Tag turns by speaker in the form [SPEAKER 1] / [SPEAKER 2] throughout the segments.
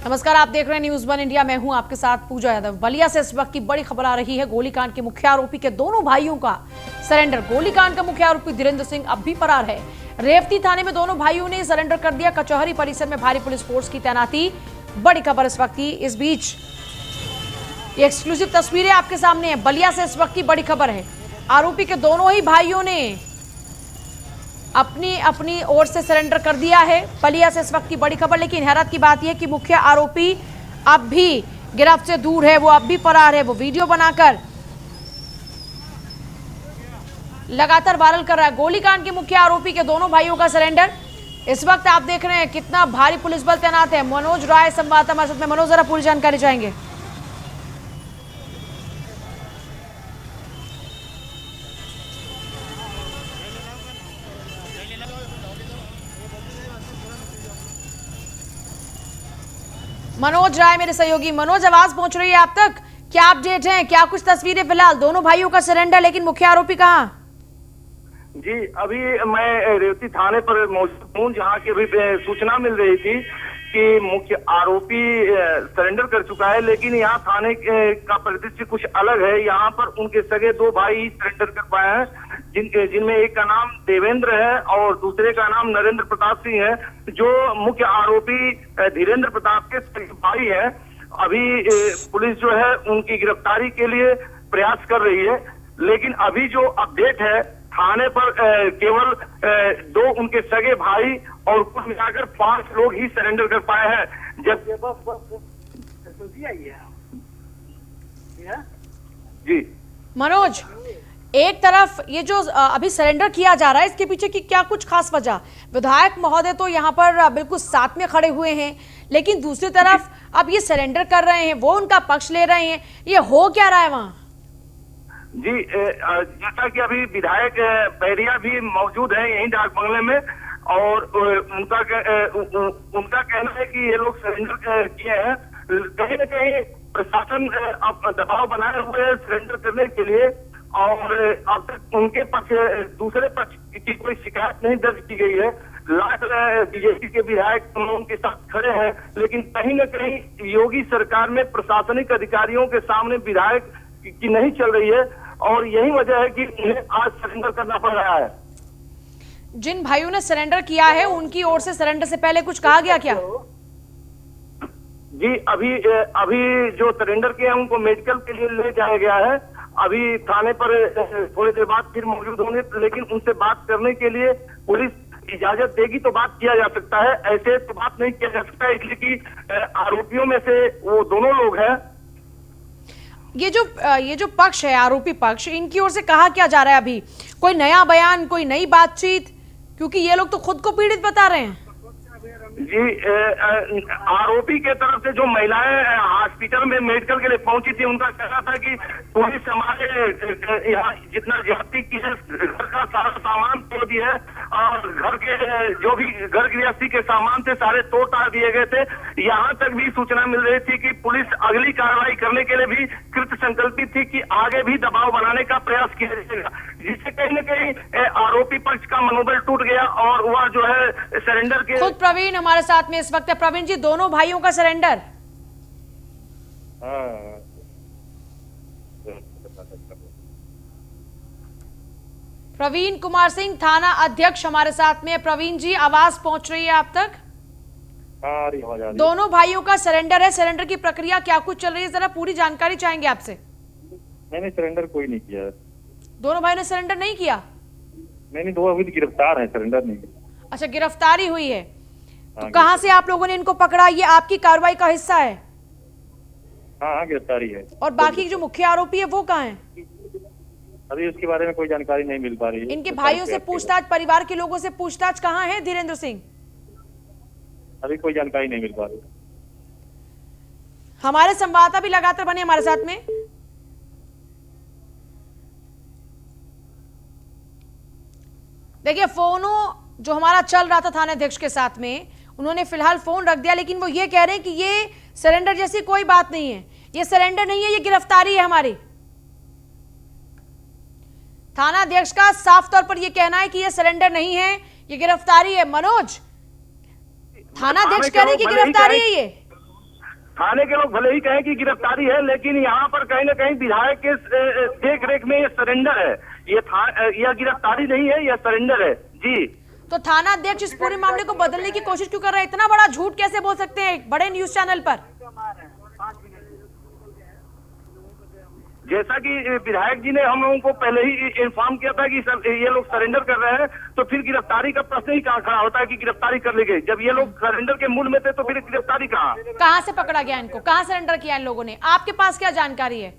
[SPEAKER 1] नमस्कार, आप देख रहे हैं न्यूज़ वन इंडिया। मैं हूं आपके साथ पूजा यादव। बलिया से इस वक्त की बड़ी खबर आ रही है। गोलीकांड के मुख्य आरोपी के दोनों भाइयों का सरेंडर। गोलीकांड का मुख्य आरोपी धीरेन्द्र सिंह अब भी फरार है। रेवती थाने में दोनों भाइयों ने सरेंडर कर दिया। कचहरी परिसर में भारी पुलिस फोर्स की तैनाती। बड़ी खबर इस वक्त की। इस बीच ये एक्सक्लूसिव तस्वीरें आपके सामने है। बलिया से इस वक्त की बड़ी खबर है। आरोपी के दोनों ही भाइयों ने अपनी अपनी ओर से सरेंडर कर दिया है। बलिया से इस वक्त की बड़ी खबर। लेकिन हैरत की बात यह कि मुख्य आरोपी अब भी गिरफ्त से दूर है। वो अब भी फरार है। वो वीडियो बनाकर लगातार वायरल कर रहा है। गोलीकांड के मुख्य आरोपी के दोनों भाइयों का सरेंडर। इस वक्त आप देख रहे हैं कितना भारी पुलिस बल तैनात है। मनोज राय संवाददाता हमारे साथ में। मनोज, जरा पूरी जानकारी चाहेंगे। मनोज राय मेरे सहयोगी। मनोज, आवाज पहुंच रही है आप तक? क्या अपडेट है, क्या कुछ तस्वीरें? फिलहाल दोनों भाइयों का सरेंडर, लेकिन मुख्य आरोपी कहां?
[SPEAKER 2] जी, अभी मैं रेवती थाने पर मौजूद हूँ, जहाँ की अभी सूचना मिल रही थी कि मुख्य आरोपी सरेंडर कर चुका है। लेकिन यहाँ थाने का परिदृश्य कुछ अलग है। यहाँ पर उनके सगे दो भाई सरेंडर कर पाए हैं, जिनमें एक का नाम देवेंद्र है और दूसरे का नाम नरेंद्र प्रताप सिंह है, जो मुख्य आरोपी धीरेन्द्र प्रताप के भाई है। अभी पुलिस जो है उनकी गिरफ्तारी के लिए प्रयास कर रही है। लेकिन अभी जो अपडेट है, थाने पर केवल दो उनके सगे भाई और कुल मिलाकर 5 लोग ही सरेंडर कर पाए हैं। जब जी
[SPEAKER 1] मनोज, एक तरफ ये जो अभी सरेंडर किया जा रहा है, इसके पीछे की क्या कुछ खास वजह? विधायक महोदय तो यहाँ पर बिल्कुल साथ में खड़े हुए हैं, लेकिन दूसरी तरफ अब ये सरेंडर कर रहे हैं, वो उनका पक्ष ले रहे हैं। ये हो क्या रहा है वहाँ?
[SPEAKER 2] जी, जैसा कि अभी विधायक बैरिया भी मौजूद है यहीं डाक बंगले में, और उनका कहना है कि ये लोग सरेंडर किए हैं। कहीं न कहीं प्रशासन अब दबाव बनाए हुए है सरेंडर करने के लिए, और अब तक उनके पक्ष दूसरे पक्ष की कोई शिकायत नहीं दर्ज की गई है। लाख बीजेपी के विधायक उनके साथ खड़े हैं, लेकिन कहीं न कहीं योगी सरकार में प्रशासनिक अधिकारियों के सामने विधायक की नहीं चल रही है, और यही वजह है कि उन्हें आज सरेंडर करना पड़ रहा है।
[SPEAKER 1] जिन भाइयों ने सरेंडर किया है, उनकी ओर से सरेंडर से पहले कुछ कहा गया क्या?
[SPEAKER 2] जी, अभी जो सरेंडर किए हैं उनको मेडिकल के लिए ले जाया गया है। अभी थाने पर थोड़ी देर बाद फिर मौजूद होंगे, लेकिन उनसे बात करने के लिए पुलिस इजाजत देगी तो बात किया जा सकता है। ऐसे तो बात नहीं किया जा सकता, इसलिए कि आरोपियों में से वो दोनों लोग हैं।
[SPEAKER 1] ये जो पक्ष है, आरोपी पक्ष, इनकी ओर से कहा क्या जा रहा है अभी? कोई नया बयान, कोई नई बातचीत? क्योंकि ये लोग तो खुद को पीड़ित बता रहे हैं।
[SPEAKER 2] जी, आरोपी के तरफ से जो महिलाएं हॉस्पिटल में मेडिकल के लिए पहुंची थी, उनका कहना था कि पुलिस हमारे यहाँ जितना ज्यादती की है, घर का सारा सामान तोड़ दिया है, और घर के जो भी घर गृहस्थी के सामान थे सारे तोड़ ताड़ दिए गए थे। यहाँ तक भी सूचना मिल रही थी कि पुलिस अगली कार्रवाई करने के लिए भी कृत संकल्पित थी कि आगे भी दबाव बनाने का प्रयास किया जाएगा, जिससे कहीं न कहीं आरोपी पक्ष का मनोबल टूट गया और वह जो है सरेंडर के।
[SPEAKER 1] खुद प्रवीण हमारे साथ में इस वक्त है। प्रवीण जी, दोनों भाइयों का सरेंडर? प्रवीण कुमार सिंह, थाना अध्यक्ष हमारे साथ में। प्रवीण जी, आवाज पहुंच रही है आप तक? दोनों भाइयों का सरेंडर है। सरेंडर की प्रक्रिया क्या कुछ चल रही है, जरा पूरी जानकारी चाहेंगे आपसे।
[SPEAKER 3] मैंने सरेंडर कोई नहीं किया।
[SPEAKER 1] दोनों भाइयों ने सरेंडर नहीं किया?
[SPEAKER 3] मैंने दो अभी गिरफ्तार है, सरेंडर नहीं किया।
[SPEAKER 1] अच्छा, गिरफ्तारी हुई है। तो कहां से आप लोगों ने इनको पकड़ा? ये आपकी कार्रवाई का हिस्सा है?
[SPEAKER 3] हाँ, गिरफ्तारी है।
[SPEAKER 1] और बाकी जो मुख्य आरोपी है वो कहाँ है?
[SPEAKER 3] अभी उसके बारे में कोई जानकारी नहीं मिल पा रही है।
[SPEAKER 1] इनके भाइयों से पूछताछ, परिवार के लोगों से पूछताछ कहाँ है धीरेन्द्र सिंह?
[SPEAKER 3] अभी कोई जानकारी नहीं मिल पा रही।
[SPEAKER 1] हमारे संवाददाता भी लगातार बने हमारे साथ में। देखिए, फोनो जो हमारा चल रहा था थाना अध्यक्ष के साथ में, उन्होंने फिलहाल फोन रख दिया, लेकिन वो ये कह रहे हैं कि ये सरेंडर जैसी कोई बात नहीं है। ये सरेंडर नहीं है, ये गिरफ्तारी है हमारी। थाना अध्यक्ष का साफ तौर पर यह कहना है कि यह सरेंडर नहीं है, ये गिरफ्तारी है। मनोज, थाना अध्यक्ष कह रहे हैं कि गिरफ्तारी है ये।
[SPEAKER 2] थाने के लोग भले ही कहें कि गिरफ्तारी है, लेकिन यहाँ पर कहीं ना कहीं विधायक के देख रेख में ये सरेंडर है। यह गिरफ्तारी नहीं है, यह सरेंडर है जी।
[SPEAKER 1] तो थाना अध्यक्ष इस पूरे मामले को बदलने की कोशिश क्यों कर रहे हैं? इतना बड़ा झूठ कैसे बोल सकते हैं बड़े न्यूज चैनल पर?
[SPEAKER 2] जैसा कि विधायक जी ने हम लोगों को पहले ही इन्फॉर्म किया था कि सर ये लोग सरेंडर कर रहे हैं, तो फिर गिरफ्तारी का प्रश्न ही कहाँ खड़ा होता है कि गिरफ्तारी कर ली गई? जब ये लोग सरेंडर के मूड में थे तो फिर गिरफ्तारी कहाँ
[SPEAKER 1] से पकड़ा गया इनको? कहाँ सरेंडर किया इन लोगों ने? आपके पास क्या जानकारी है?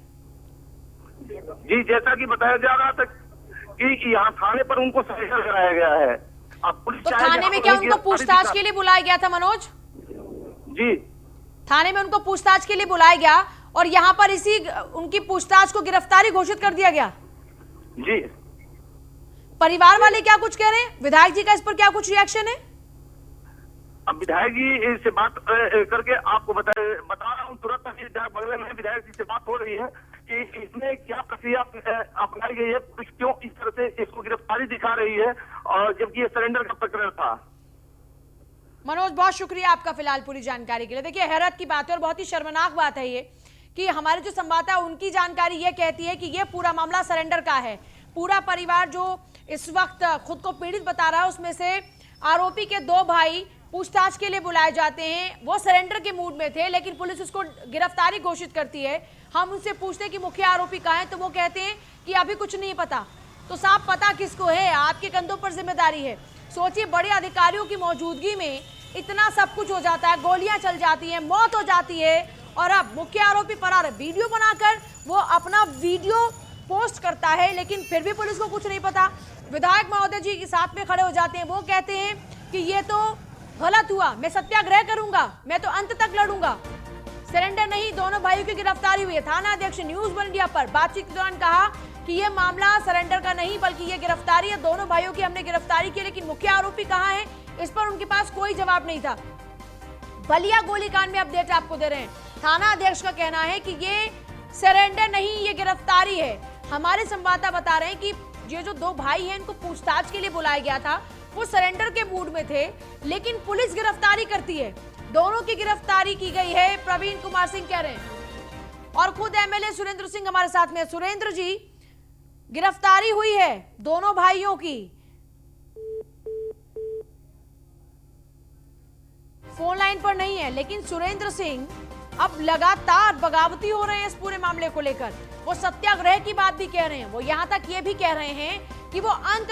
[SPEAKER 2] जी, जैसा कि बताया जा रहा था कि यहाँ थाने पर उनको सरेंडर कराया गया है। अब पुलिस
[SPEAKER 1] तो थाने में क्या उनको पूछताछ के लिए बुलाया गया था मनोज?
[SPEAKER 2] जी,
[SPEAKER 1] थाने में उनको पूछताछ के लिए बुलाया गया और यहाँ पर इसी उनकी पूछताछ को गिरफ्तारी घोषित कर दिया गया
[SPEAKER 2] जी। परिवार वाले क्या कुछ कह रहे हैं? विधायक जी का इस पर क्या कुछ रिएक्शन है? अब विधायक जी से बात करके आपको बता रहा हूँ तुरंत अभी बगल में विधायक जी से बात हो रही है कि इसमें क्या प्रक्रिया अपनाई गई है, पुलिस क्यों इस तरह से इसको गिरफ्तारी दिखा रही है, और जबकि ये सरेंडर का प्रकरण था।
[SPEAKER 1] मनोज, बहुत शुक्रिया आपका फिलहाल पूरी जानकारी के लिए। देखिए, हैरत की बात है और बहुत ही शर्मनाक बात है ये कि हमारे जो संवाददाता है उनकी जानकारी ये कहती है कि ये पूरा मामला सरेंडर का है। पूरा परिवार जो इस वक्त खुद को पीड़ित बता रहा है, उसमें से आरोपी के 2 भाई पूछताछ के लिए बुलाए जाते हैं। वो सरेंडर के मूड में थे, लेकिन पुलिस उसको गिरफ्तारी घोषित करती है। हम उनसे पूछते हैं कि मुख्य आरोपी कहाँ है, तो वो कहते हैं कि अभी कुछ नहीं पता। तो साफ पता किसको है? आपके कंधों पर जिम्मेदारी है। सोचिए, बड़े अधिकारियों की मौजूदगी में इतना सब कुछ हो जाता है, गोलियां चल जाती हैं, मौत हो जाती है, और अब मुख्य आरोपी फरार है। वीडियो बनाकर वो अपना वीडियो पोस्ट करता है, लेकिन फिर भी पुलिस को कुछ नहीं पता। विधायक महोदय जी के साथ में खड़े हो जाते हैं। वो कहते हैं कि ये तो गलत हुआ, मैं सत्याग्रह करूंगा, मैं तो अंत तक लड़ूंगा। सरेंडर नहीं, दोनों भाइयों की गिरफ्तारी हुई है। थाना अध्यक्ष न्यूज़ वन इंडिया पर बातचीत के दौरान कहा कि यह मामला सरेंडर का नहीं बल्कि ये गिरफ्तारी है। दोनों भाइयों की हमने गिरफ्तारी की, लेकिन मुख्य आरोपी कहाँ है, इस पर उनके पास कोई जवाब नहीं था। बलिया गोलीकांड में अपडेट आपको दे रहे हैं। थाना अध्यक्ष का कहना है कि ये सरेंडर नहीं, ये गिरफ्तारी है। हमारे संवाददाता बता रहे हैं कि ये जो 2 भाई हैं, इनको पूछताछ के लिए बुलाया गया था, वो सरेंडर के मूड में थे, लेकिन पुलिस गिरफ्तारी करती है। दोनों की गिरफ्तारी की गई है, प्रवीण कुमार सिंह कह रहे हैं। और खुद एमएलए सुरेंद्र सिंह हमारे साथ में। सुरेंद्र जी, गिरफ्तारी हुई है दोनों भाइयों की। फोन लाइन पर नहीं है, लेकिन सुरेंद्र सिंह अब लगातार बगावती हो रहे हैं इस पूरे मामले को लेकर। वो सत्याग्रह की बात भी कह रहे हैं। वो यहां तक ये भी कह रहे हैं कि वो अंत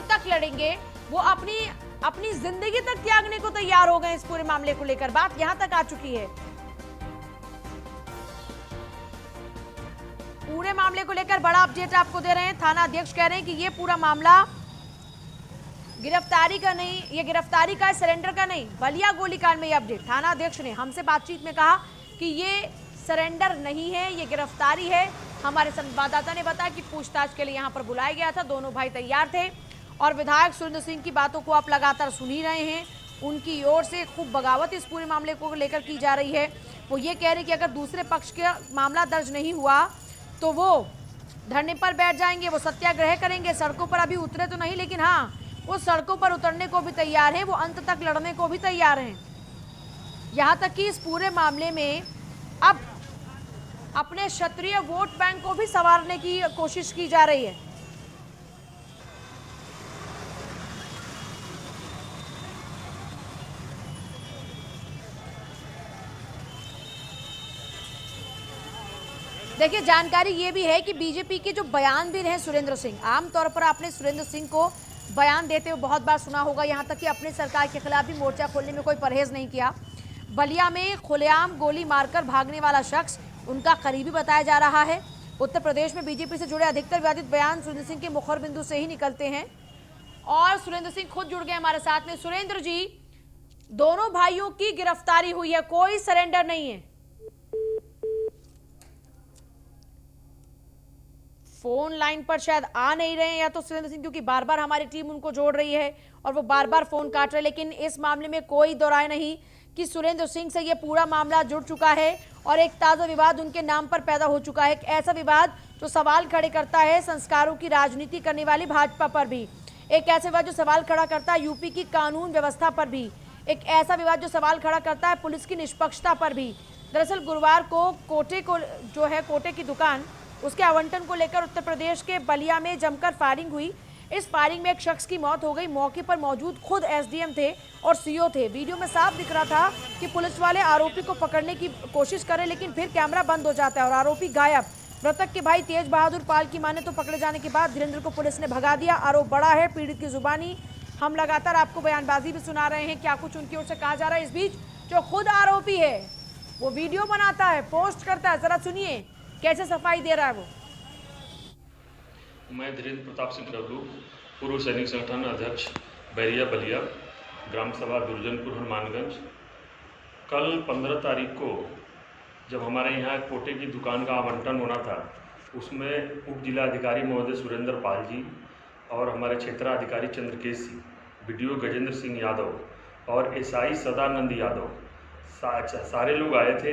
[SPEAKER 1] तक लड़ेंगे। वो अपनी जिंदगी तक त्यागने को तैयार हो गए इस पूरे मामले को लेकर। बात यहां तक आ चुकी है। पूरे मामले को लेकर बड़ा अपडेट आपको दे रहे हैं। थाना अध्यक्ष कह रहे हैं कि ये पूरा मामला गिरफ्तारी का नहीं, ये गिरफ्तारी का, सरेंडर का नहीं। बलिया गोलीकांड में ये अपडेट थाना अध्यक्ष ने हमसे बातचीत में कहा कि ये सरेंडर नहीं है, ये गिरफ्तारी है। हमारे संवाददाता ने बताया कि पूछताछ के लिए यहाँ पर बुलाया गया था, दोनों भाई तैयार थे। और विधायक सुरेंद्र सिंह की बातों को आप लगातार सुन ही रहे हैं। उनकी ओर से खूब बगावत इस पूरे मामले को लेकर की जा रही है। वो ये कह रहे कि अगर दूसरे पक्ष का मामला दर्ज नहीं हुआ तो वो धरने पर बैठ जाएंगे, वो सत्याग्रह करेंगे। सड़कों पर अभी उतरे तो नहीं, लेकिन हाँ, वो सड़कों पर उतरने को भी तैयार हैं, वो अंत तक लड़ने को भी तैयार हैं। यहाँ तक कि इस पूरे मामले में अब अपने क्षत्रिय वोट बैंक को भी संवारने की कोशिश की जा रही है। देखिए, जानकारी ये भी है कि बीजेपी के जो बयान भी रहे सुरेंद्र सिंह, आमतौर पर आपने सुरेंद्र सिंह को बयान देते हुए बहुत बार सुना होगा, यहाँ तक कि अपने सरकार के खिलाफ भी मोर्चा खोलने में कोई परहेज नहीं किया। बलिया में खुलेआम गोली मारकर भागने वाला शख्स उनका करीबी बताया जा रहा है। उत्तर प्रदेश में बीजेपी से जुड़े अधिकतर विवादित बयान सुरेंद्र सिंह के मुखर बिंदु से ही निकलते हैं। और सुरेंद्र सिंह खुद जुड़ गए हमारे साथ में। सुरेंद्र जी, दोनों भाइयों की गिरफ्तारी हुई है, कोई सरेंडर नहीं है। फोन लाइन पर शायद आ नहीं रहे हैं या तो सुरेंद्र सिंह, क्योंकि बार बार हमारी टीम उनको जोड़ रही है और वो बार बार फोन काट रहे हैं। लेकिन इस मामले में कोई दो राय नहीं कि सुरेंद्र सिंह से ये पूरा मामला जुड़ चुका है और एक ताजा विवाद उनके नाम पर पैदा हो चुका है। एक ऐसा विवाद जो सवाल खड़े करता है संस्कारों की राजनीति करने वाली भाजपा पर भी, एक ऐसे विवाद जो सवाल खड़ा करता है यूपी की कानून व्यवस्था पर भी, एक ऐसा विवाद जो सवाल खड़ा करता है पुलिस की निष्पक्षता पर भी। दरअसल गुरुवार को कोटे की दुकान उसके आवंटन को लेकर उत्तर प्रदेश के बलिया में जमकर फायरिंग हुई। इस फायरिंग में एक शख्स की मौत हो गई। मौके पर मौजूद खुद एसडीएम थे और सीओ थे। वीडियो में साफ दिख रहा था कि पुलिस वाले आरोपी को पकड़ने की कोशिश करें, लेकिन फिर कैमरा बंद हो जाता है और आरोपी गायब। मृतक के भाई तेज बहादुर पाल की माने तो पकड़े जाने के बाद धीरेन्द्र को पुलिस ने भगा दिया। आरोप बड़ा है पीड़ित की जुबानी। हम लगातार आपको बयानबाजी भी सुना रहे हैं, क्या कुछ उनकी ओर से कहा जा रहा है। इस बीच जो खुद आरोपी है वो वीडियो बनाता है, पोस्ट करता है, जरा सुनिए कैसे सफाई दे रहा है वो।
[SPEAKER 4] मैं धीरेन्द्र प्रताप सिंह डब्लू, पूर्व सैनिक संगठन अध्यक्ष बैरिया बलिया, ग्राम सभा दुर्जनपुर हनुमानगंज। कल 15 तारीख को जब हमारे यहाँ कोटे की दुकान का आवंटन होना था, उसमें उप जिलाधिकारी महोदय सुरेंद्र पाल जी और हमारे क्षेत्राधिकारी चंद्रकेश सिंह, बीडीओ गजेंद्र सिंह यादव और एसआई सदानंद यादव सारे लोग आए थे।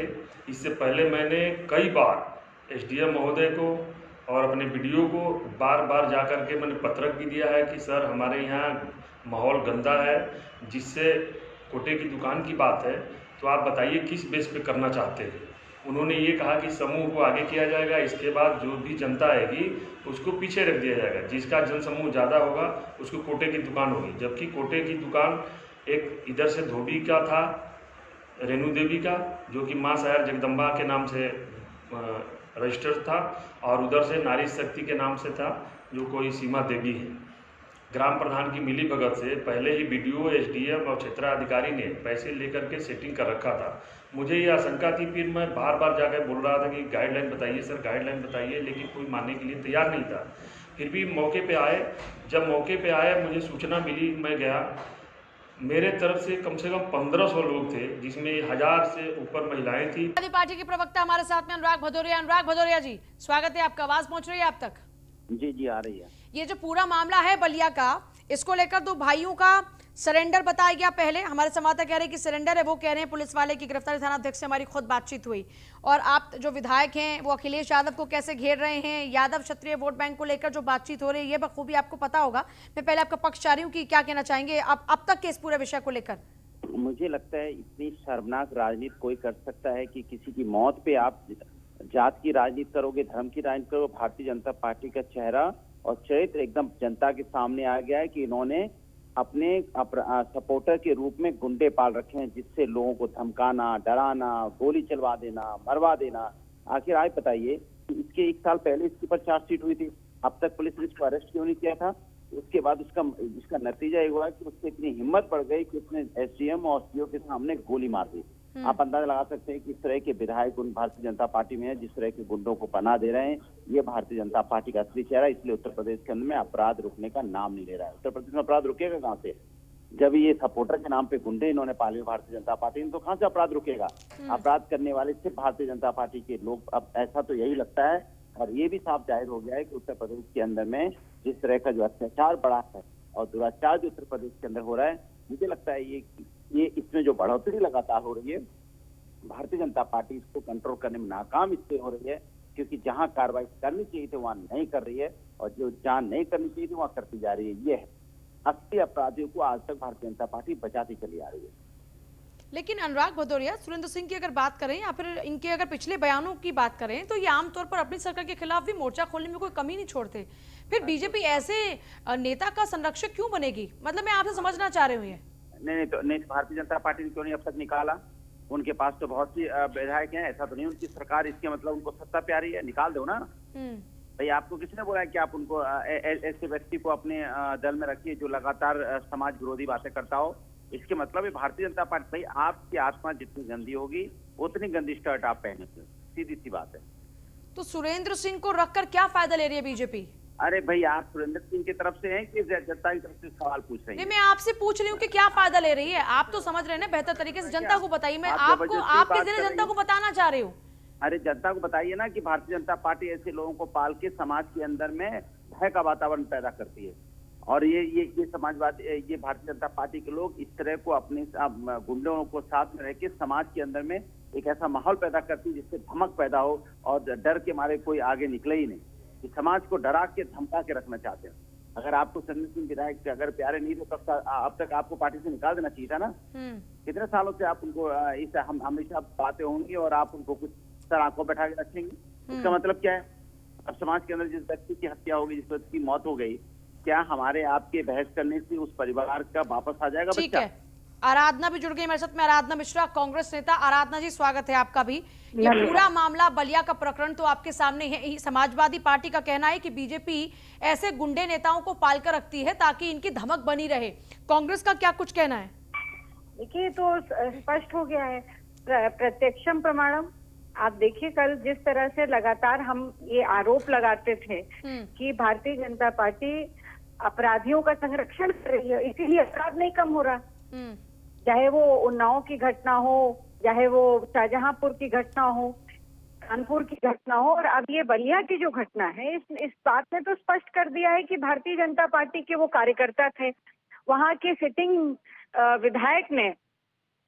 [SPEAKER 4] इससे पहले मैंने कई बार एसडीएम महोदय को और अपने बीडीओ को बार बार जा कर के मैंने पत्रक भी दिया है कि सर हमारे यहाँ माहौल गंदा है, जिससे कोटे की दुकान की बात है तो आप बताइए किस बेस पे करना चाहते हैं। उन्होंने ये कहा कि समूह को आगे किया जाएगा, इसके बाद जो भी जनता आएगी उसको पीछे रख दिया जाएगा, जिसका जनसमूह ज़्यादा होगा उसको कोटे की दुकान होगी। जबकि कोटे की दुकान एक इधर से धोबी का था, रेणु देवी का, जो कि माँ सायर जगदम्बा के नाम से रजिस्टर्ड था, और उधर से नारी शक्ति के नाम से था जो कोई सीमा देवी है। ग्राम प्रधान की मिली भगत से पहले ही बीडीओ, एसडीएम और क्षेत्राधिकारी ने पैसे लेकर के सेटिंग कर रखा था। मुझे ये आशंका थी, फिर मैं बार बार जाकर बोल रहा था कि गाइडलाइन बताइए सर, गाइडलाइन बताइए, लेकिन कोई मानने के लिए तैयार नहीं था। फिर भी मौके पे आए। जब मौके पे आए मुझे सूचना मिली, मैं गया। मेरे तरफ से कम 1500 लोग थे, जिसमें 1000 से ऊपर महिलाएं थी।
[SPEAKER 1] पार्टी के प्रवक्ता हमारे साथ में अनुराग भदौरिया। अनुराग भदौरिया जी, स्वागत है आपका। आवाज पहुंच रही है आप तक?
[SPEAKER 5] जी आ रही है।
[SPEAKER 1] ये जो पूरा मामला है बलिया का, इसको लेकर दो भाइयों का सरेंडर बताया गया। पहले हमारे संवाददाता कह रहे हैं कि सरेंडर है, वो कह रहे हैं पुलिस वाले की गिरफ्तारी। थाना अध्यक्ष से हमारी खुद बातचीत हुई। और आप जो विधायक हैं वो अखिलेश यादव को कैसे घेर रहे हैं, यादव क्षत्रिय वोट बैंक को लेकर जो बातचीत हो रही है, ये बखूबी आपको पता होगा। मैं पहले आपका पक्ष चाह रही हूँ कि क्या कहना चाहेंगे आप अब तक के इस पूरे विषय को लेकर।
[SPEAKER 5] मुझे लगता है इतनी शर्मनाक राजनीति कोई कर सकता है कि किसी की मौत पे आप जात की राजनीति करोगे, धर्म की राजनीति करोगे। भारतीय जनता पार्टी का चेहरा और चरित्र एकदम जनता के सामने आ गया है कि इन्होंने अपने सपोर्टर के रूप में गुंडे पाल रखे हैं, जिससे लोगों को धमकाना, डराना, गोली चलवा देना, मरवा देना। आखिर आप बताइए, इसके 1 साल पहले इसके ऊपर चार्जशीट हुई थी, अब तक पुलिस ने इसको अरेस्ट क्यों नहीं किया था? उसके बाद इसका नतीजा ये हुआ कि उससे इतनी हिम्मत बढ़ गई कि उसने एसडीएम और सीओ के सामने गोली मार दी। आप अंदाजा लगा सकते हैं कि इस तरह के विधायक भारतीय जनता पार्टी में है, जिस तरह के गुंडों को पनाह दे रहे हैं। ये भारतीय जनता पार्टी का असली चेहरा, इसलिए उत्तर प्रदेश के अंदर में अपराध रुकने का नाम नहीं ले रहा है। उत्तर प्रदेश में अपराध रुकेगा कहाँ से? जब ये सपोर्टर के नाम पे गुंडे इन्होंने पाले भारतीय जनता पार्टी ने, तो कहाँ से अपराध रुकेगा? अपराध करने वाले सिर्फ भारतीय जनता पार्टी के लोग। अब ऐसा तो यही लगता है, और ये भी साफ जाहिर हो गया है कि उत्तर प्रदेश के अंदर में जिस तरह का जो अत्याचार बढ़ा है और दुराचार जो उत्तर प्रदेश के अंदर हो रहा है, मुझे लगता है ये इसमें जो बढ़ोतरी लगातार हो रही है, भारतीय जनता पार्टी इसको कंट्रोल करने में नाकाम इससे हो रही है, क्योंकि जहां कार्रवाई करनी चाहिए थी वहां नहीं कर रही है, और जो जहां नहीं करनी चाहिए थी वहां करती जा रही है। ये है असली अपराधियों को आज तक भारतीय जनता पार्टी बचाती चली आ रही है।
[SPEAKER 1] लेकिन अनुराग भदौरिया, सुरेंद्र सिंह की अगर बात करें या फिर इनके अगर पिछले बयानों की बात करें, तो ये आमतौर पर अपनी सरकार के खिलाफ भी मोर्चा खोलने में कोई कमी नहीं छोड़ते। फिर बीजेपी ऐसे नेता का संरक्षक क्यों बनेगी? मतलब मैं आपसे समझना चाह रही हूँ ये।
[SPEAKER 5] नहीं, भारतीय जनता पार्टी ने क्यों नहीं अब तक निकाला? उनके पास तो बहुत सी विधायक हैं, ऐसा तो नहीं उनकी सरकार, इसके मतलब उनको सत्ता प्यारी है, निकाल दो ना। भाई आपको किसने बोला है कि आप उनको ऐसे व्यक्ति को अपने दल में रखिए जो लगातार समाज विरोधी बातें करता हो? इसके मतलब है भारतीय जनता पार्टी, भाई आपकी आत्मा जितनी गंदी होगी उतनी गंदी शर्ट आप पहनेंगे, सीधी सी बात है।
[SPEAKER 1] तो सुरेंद्र सिंह को रखकर क्या फायदा ले रही है बीजेपी?
[SPEAKER 5] अरे भाई, आप सुरेंद्र सिंह की तरफ से हैं कि जनता की तरफ से सवाल पूछ रही हैं?
[SPEAKER 1] मैं आपसे पूछ रही हूँ कि क्या फायदा ले रही है। आप तो समझ रहे हैं ना बेहतर तरीके से, जनता को बताइए। मैं आपको आपके जरिए जनता को बताना चाह रही हूँ।
[SPEAKER 5] अरे जनता को बताइए ना कि भारतीय जनता पार्टी ऐसे लोगों को पाल के समाज के अंदर में भय का वातावरण पैदा करती है, और ये समाजवाद, ये भारतीय जनता पार्टी के लोग इस तरह को अपने गुंडों को साथ में रह के समाज के अंदर में एक ऐसा माहौल पैदा करती है जिससे धमक पैदा हो और डर के मारे कोई आगे निकले ही नहीं। कि समाज को डरा के धमका के रखना चाहते हैं। अगर आपको संजय सिंह विधायक से अगर प्यारे नहीं थे तब अब तक आपको पार्टी से निकाल देना चाहिए था ना। कितने सालों से आप उनको इस हम हमेशा बातें होंगी और आप उनको कुछ सर आंखों बैठा के रखेंगे। इसका मतलब क्या है? अब समाज के अंदर जिस व्यक्ति की हत्या हो गई, जिस व्यक्ति की मौत हो गई, क्या हमारे आपके बहस करने से उस परिवार का वापस आ जाएगा
[SPEAKER 1] ठीक
[SPEAKER 5] बच्चा?
[SPEAKER 1] है, आराधना भी जुड़ गई मेरे साथ में। आराधना मिश्रा, कांग्रेस नेता। आराधना जी, स्वागत है आपका भी। ये पूरा मामला बलिया का प्रकरण तो आपके सामने है। समाजवादी पार्टी का कहना है कि बीजेपी ऐसे गुंडे नेताओं को पालकर रखती है ताकि इनकी धमक बनी रहे। कांग्रेस का क्या कुछ कहना है?
[SPEAKER 6] देखिए, तो स्पष्ट हो गया है, प्रत्यक्षम प्रमाणम। आप देखिए, कल जिस तरह से लगातार हम ये आरोप लगाते थे कि भारतीय जनता पार्टी अपराधियों का संरक्षण कर रही है, इसीलिए अपराध नहीं कम हो रहा। चाहे वो उन्नाव की घटना हो, चाहे वो शाहजहांपुर की घटना हो, कानपुर की घटना हो, और अब ये बलिया की जो घटना है, इस बात ने तो स्पष्ट कर दिया है कि भारतीय जनता पार्टी के वो कार्यकर्ता थे। वहां के सिटिंग विधायक ने,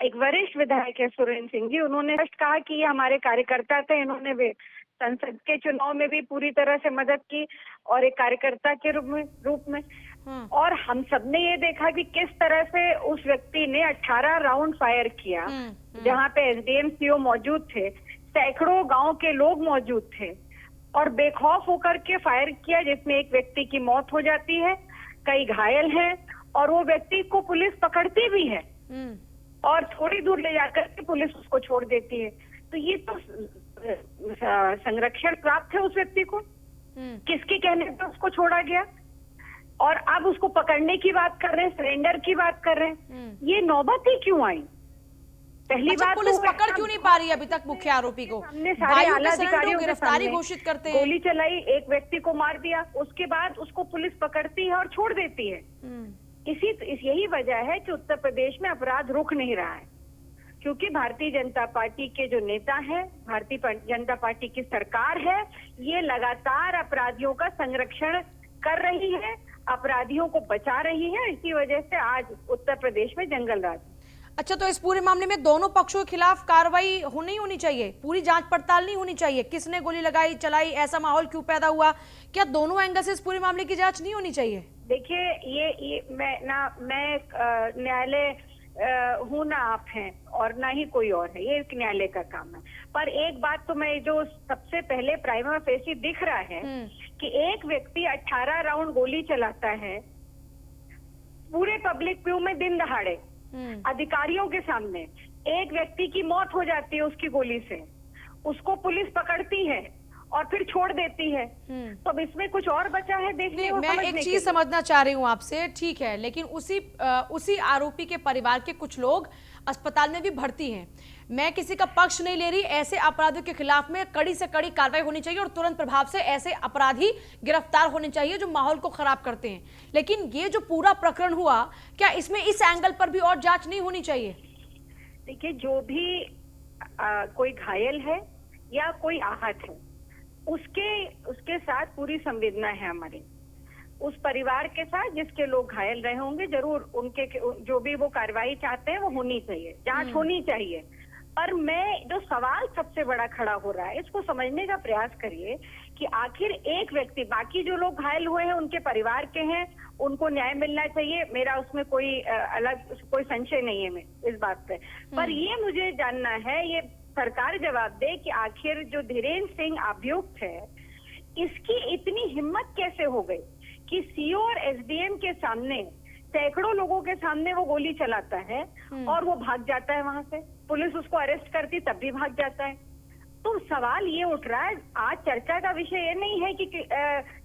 [SPEAKER 6] एक वरिष्ठ विधायक है सुरेंद्र सिंह जी, उन्होंने स्पष्ट कहा कि ये हमारे कार्यकर्ता थे। इन्होंने संसद के चुनाव में भी पूरी तरह से मदद की और एक कार्यकर्ता के रूप में। और हम सबने ये देखा कि किस तरह से उस व्यक्ति ने 18 राउंड फायर किया, जहां पे एसडीएम सीओ मौजूद थे, सैकड़ों गांव के लोग मौजूद थे, और बेखौफ होकर के फायर किया, जिसमें एक व्यक्ति की मौत हो जाती है, कई घायल हैं, और वो व्यक्ति को पुलिस पकड़ती भी है और थोड़ी दूर ले जाकर के पुलिस उसको छोड़ देती है। तो ये तो संरक्षण प्राप्त है उस व्यक्ति को, किसके कहने पर उसको छोड़ा गया, और अब उसको पकड़ने की बात कर रहे हैं, सरेंडर की बात कर रहे हैं। ये नौबत ही क्यों आई? पहली बात,
[SPEAKER 1] पुलिस पकड़ क्यों नहीं पा रही अभी तक मुख्य आरोपी को?
[SPEAKER 6] हमने सारे आला अधिकारियों
[SPEAKER 1] गिरफ्तारी घोषित करते हैं,
[SPEAKER 6] गोली चलाई, एक व्यक्ति को मार दिया, उसके बाद उसको पुलिस पकड़ती है और छोड़ देती है। यही वजह है कि उत्तर प्रदेश में अपराध रुक नहीं रहा है, क्योंकि भारतीय जनता पार्टी के जो नेता हैं, भारतीय जनता पार्टी की सरकार है, ये लगातार अपराधियों का संरक्षण कर रही है, अपराधियों को बचा रही है। इसी वजह से आज उत्तर प्रदेश में जंगल राज।
[SPEAKER 1] अच्छा, तो इस पूरे मामले में दोनों पक्षों के खिलाफ कार्रवाई होनी चाहिए, पूरी जांच पड़ताल नहीं होनी चाहिए? किसने गोली लगाई, चलाई, ऐसा माहौल क्यों पैदा हुआ? क्या दोनों एंगल से इस पूरे मामले की जांच नहीं होनी चाहिए?
[SPEAKER 6] देखिए, ये मैं न्यायालय हूँ ना आप हैं, और ना ही कोई और है, ये एक न्यायालय का काम है। पर एक बात तो मैं, जो सबसे पहले प्राइमा फेसी दिख रहा है कि एक व्यक्ति 18 राउंड गोली चलाता है पूरे पब्लिक व्यू में, दिन दहाड़े, अधिकारियों के सामने, एक व्यक्ति की मौत हो जाती है उसकी गोली से, उसको पुलिस पकड़ती है और फिर छोड़ देती है। तो अब इसमें कुछ और बचा है देखने और
[SPEAKER 1] मैं एक चीज समझना चाह रही हूँ आपसे, ठीक है, लेकिन उसी आरोपी के परिवार के कुछ लोग अस्पताल में भी भर्ती हैं। मैं किसी का पक्ष नहीं ले रही, ऐसे अपराधियों के खिलाफ में कड़ी से कड़ी कार्रवाई होनी चाहिए और तुरंत प्रभाव से ऐसे अपराधी गिरफ्तार होने चाहिए जो माहौल को खराब करते हैं। लेकिन ये जो पूरा प्रकरण हुआ, क्या इसमें इस एंगल पर भी और जांच नहीं होनी चाहिए?
[SPEAKER 6] देखिए, जो भी कोई घायल है या कोई आहत है, उसके साथ पूरी संवेदना है हमारी, उस परिवार के साथ जिसके लोग घायल रहे होंगे। जरूर उनके जो भी वो कार्रवाई चाहते हैं वो होनी चाहिए, जांच होनी चाहिए। पर मैं, जो सवाल सबसे बड़ा खड़ा हो रहा है, इसको समझने का प्रयास करिए कि आखिर एक व्यक्ति, बाकी जो लोग घायल हुए हैं उनके परिवार के हैं, उनको न्याय मिलना चाहिए, मेरा उसमें कोई कोई संशय नहीं है मैं इस बात पे। पर ये मुझे जानना है, ये सरकार जवाब दे कि आखिर जो धीरेन्द्र सिंह अभियुक्त है, इसकी इतनी हिम्मत कैसे हो गई कि सीओ और एसडीएम के सामने, सैकड़ों लोगों के सामने वो गोली चलाता है और वो भाग जाता है वहां से, पुलिस उसको अरेस्ट करती तब भी भाग जाता है। तो सवाल ये उठ रहा है, आज चर्चा का विषय ये नहीं है कि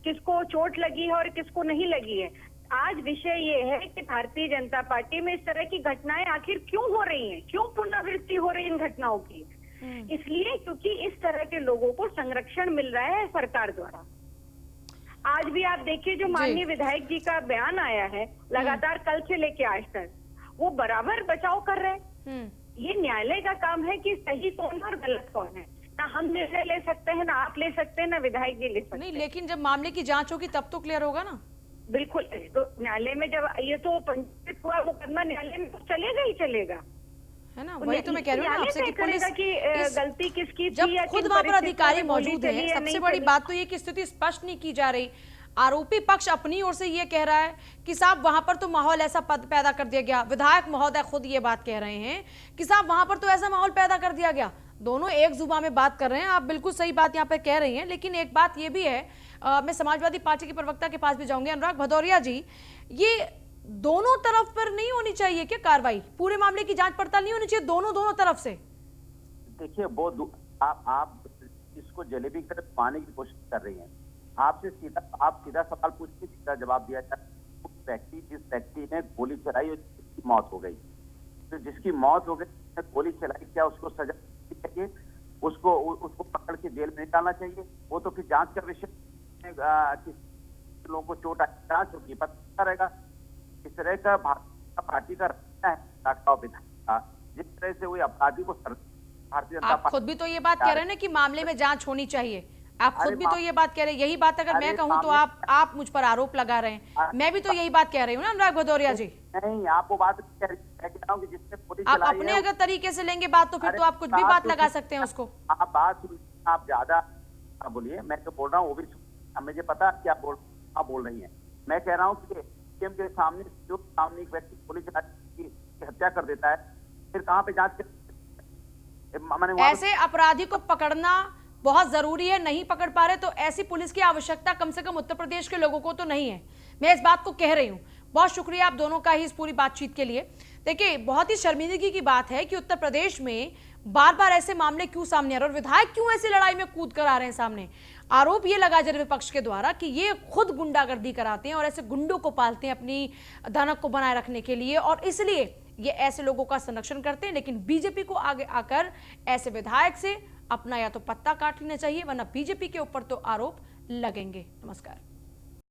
[SPEAKER 6] किसको चोट लगी है और किसको नहीं लगी है। आज विषय ये है कि भारतीय जनता पार्टी में इस तरह की घटनाएं आखिर क्यों हो रही हैं, क्यों पुनरावृत्ति हो रही है इन घटनाओं की? इसलिए क्योंकि इस तरह के लोगों को संरक्षण मिल रहा है सरकार द्वारा। आज भी आप देखिए, जो माननीय विधायक जी का बयान आया है लगातार कल से लेके आज तक, वो बराबर बचाव कर रहे हैं। ये न्यायालय का काम है कि सही कौन और गलत कौन है। ना हम निर्णय ले सकते हैं, ना आप ले सकते हैं, ना विधायक जी ले सकते हैं।
[SPEAKER 1] नहीं, लेकिन जब मामले की जांच होगी तब तो क्लियर होगा ना।
[SPEAKER 6] बिल्कुल, तो न्यायालय में जब ये तो पंजीकृत हुआ मुकदमा, न्यायालय में तो चलेगा ही चलेगा,
[SPEAKER 1] है ना? वही तो मैं कह रही हूँ आपसे कि पुलिस
[SPEAKER 6] की गलती किसकी थी,
[SPEAKER 1] जब
[SPEAKER 6] या
[SPEAKER 1] खुद वहां पर अधिकारी मौजूद है, सबसे बड़ी बात तो ये कि स्थिति स्पष्ट नहीं की जा रही। आरोपी पक्ष अपनी ओर से ये कह रहा है कि साहब वहां पर तो माहौल ऐसा पैदा कर दिया गया, विधायक महोदय खुद ये बात कह रहे हैं कि साहब वहां पर तो ऐसा माहौल पैदा कर दिया गया। दोनों एक जुबान में बात कर रहे हैं, आप बिल्कुल सही बात यहाँ पे कह रही हैं, लेकिन एक बात ये भी है, मैं समाजवादी पार्टी के प्रवक्ता के पास भी जाऊंगी। अनुराग भदौरिया जी, ये दोनों तरफ पर नहीं होनी चाहिए क्या कार्रवाई? पूरे मामले की जांच पड़ताल नहीं होनी चाहिए दोनों तरफ से?
[SPEAKER 5] देखिए वो आप इसको जलेबी की तरफ पाने की कोशिश कर रही हैं। आप सीधा सवाल पूछ के सीधा जवाब दिया जाए। जिस व्यक्ति ने गोली चलाई उसकी मौत हो गई, तो जिसकी मौत हो गई, गोली चलाई, क्या उसको सजा चाहिए? उसको पकड़ के जेल में डालना चाहिए? वो तो फिर जांच का विषय, लोगों को चोट आई, जांच होगी, पता रहेगा। इस तरह का भाजपा पार्टी का जिस तरह से वही अपराधी को भारतीय जनता
[SPEAKER 1] आप खुद भी तो ये बात कह रहे हैं ना कि मामले में जांच होनी चाहिए, आप खुद भी तो ये बात कह रहे हैं। यही बात अगर मैं कहूं तो आप मुझ पर आरोप लगा रहे हैं, मैं भी तो यही बात कह रही हूँ ना अनुराग भदौरिया जी।
[SPEAKER 5] नहीं, आप वो बात कह रहा हूँ कि जिसने गोली
[SPEAKER 1] आप
[SPEAKER 5] चलाई
[SPEAKER 1] अपने
[SPEAKER 5] है,
[SPEAKER 1] अगर तरीके से लेंगे बात तो फिर तो आप कुछ भी बात लगा सकते हैं उसको।
[SPEAKER 5] आप ज्यादा बोलिए, मैं तो बोल रहा हूँ, वो भी मुझे पता है क्या आप बोल रही हैं। मैं कह रहा हूँ कि एटीएम के सामने एक व्यक्ति गोली चला की हत्या कर देता है, फिर कहाँ पे जांच
[SPEAKER 1] ऐसे अपराधी को पकड़ना बहुत जरूरी है। नहीं पकड़ पा रहे तो ऐसी पुलिस की आवश्यकता कम से कम उत्तर प्रदेश के लोगों को तो नहीं है, मैं इस बात को कह रही हूं। बहुत शुक्रिया आप दोनों का ही इस पूरी बातचीत के लिए। देखिए, बहुत ही शर्मिंदगी की बात है कि उत्तर प्रदेश में बार बार ऐसे मामले क्यों सामने आ रहे हैं और विधायक क्यों ऐसी लड़ाई में कूद कर आ रहे हैं सामने। आरोप ये लगा जा रहा है विपक्ष के द्वारा कि ये खुद गुंडागर्दी कराते हैं और ऐसे गुंडों को पालते हैं अपनी धनक को बनाए रखने के लिए, और इसलिए ये ऐसे लोगों का संरक्षण करते हैं। लेकिन बीजेपी को आगे आकर ऐसे विधायक से अपना या तो पत्ता काट लेना चाहिए, वरना बीजेपी के ऊपर तो आरोप लगेंगे। नमस्कार।